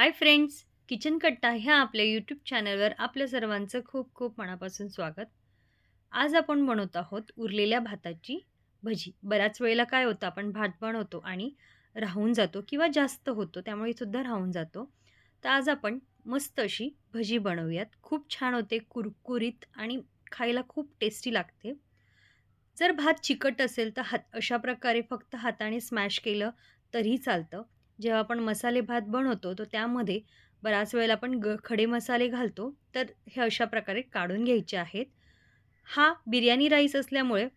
Hi friends, kitchen कट्टा ह्या आपल्या यूट्यूब चॅनलवर आपल्या सर्वांचं खूप खूप मनापासून स्वागत. आज आपण बनवत आहोत उरलेल्या भाताची भजी. बऱ्याच वेळेला काय होतं, आपण भात बनवतो आणि राहून जातो किंवा जास्त होतो, त्यामुळे सुद्धा राहून जातो. तर आज आपण मस्त अशी भजी बनवूयात. खूप छान होते, कुरकुरीत आणि खायला खूप टेस्टी लागते. जर भात चिकट असेल तर अशा प्रकारे फक्त हाताने स्मॅश केलं तरीही चालतं. जेव्हा आपण मसाले भात बनवतो, तर त्यामध्ये बऱ्याच वेळेला आपण खडे मसाले घालतो, तर हे अशा प्रकारे काढून घ्यायचे आहेत. हा बिर्याणी राईस असल्यामुळे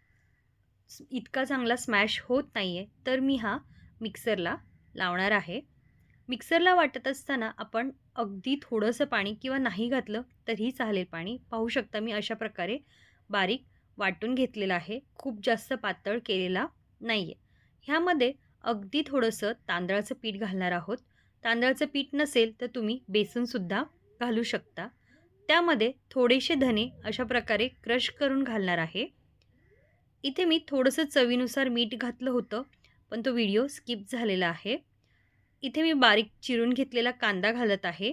इतका चांगला स्मॅश होत नाही आहे, तर मी हा मिक्सरला लावणार आहे. मिक्सरला वाटत असताना आपण अगदी थोडंसं पाणी किंवा नाही घातलं तरीही चालेल पाणी. पाहू शकता मी अशा प्रकारे बारीक वाटून घेतलेलं आहे. खूप जास्त पातळ केलेला नाही आहे. ह्यामध्ये अगदी थोडंसं तांदळाचं पीठ घालणार आहोत. तांदळाचं पीठ नसेल तर तुम्ही बेसनसुद्धा घालू शकता. त्यामध्ये थोडेसे धने अशा प्रकारे क्रश करून घालणार आहे. इथे मी थोडंसं चवीनुसार मीठ घातलं होतं, पण तो व्हिडिओ स्किप झालेला आहे. इथे मी बारीक चिरून घेतलेला कांदा घालत आहे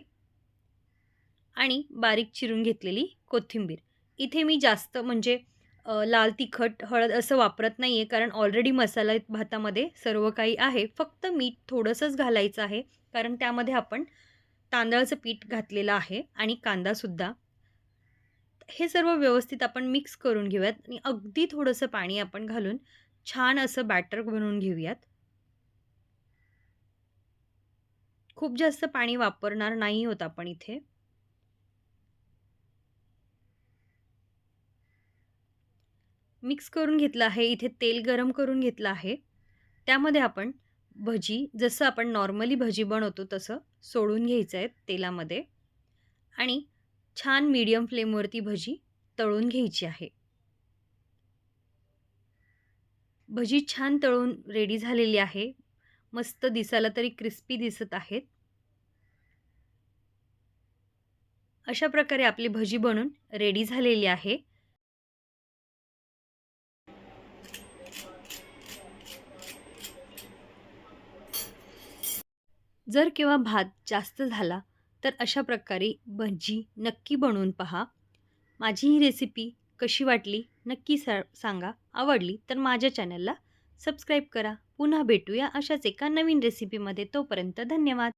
आणि बारीक चिरून घेतलेली कोथिंबीर. इथे मी जास्त म्हणजे लाल तिखट, हळद असं वापरत नाही आहे, कारण ऑलरेडी मसाला भातामध्ये सर्व काही आहे. फक्त मीठ थोडंसंच घालायचं आहे, कारण त्यामध्ये आपण तांदळाचं पीठ घातलेलं आहे आणि कांदासुद्धा. हे सर्व व्यवस्थित आपण मिक्स करून घेऊयात आणि अगदी थोडंसं पाणी आपण घालून छान असं बॅटर बनवून घेऊयात. खूप जास्त पाणी वापरणार नाही आहोत आपण इथे. मिक्स करून घेतलं आहे. इथे तेल गरम करून घेतलं आहे. त्यामध्ये आपण भजी जसं आपण नॉर्मली भजी बनवतो तसं सोडून घ्यायचं आहे तेलामध्ये आणि छान मीडियम फ्लेमवरती भजी तळून घ्यायची आहे. भजी छान तळून रेडी झालेली आहे. मस्त दिसायला तरी क्रिस्पी दिसत आहेत. अशा प्रकारे आपली भजी बनून रेडी झालेली आहे. जर केव्हा भात जास्त झाला तर अशा प्रकारे भजी नक्की बनवून पहा. माझी ही रेसिपी कशी वाटली नक्की सांगा. आवडली तर माझ्या चॅनलला सबस्क्राईब करा. पुन्हा भेटूया अशाच एका नवीन रेसिपीमध्ये. तोपर्यंत धन्यवाद.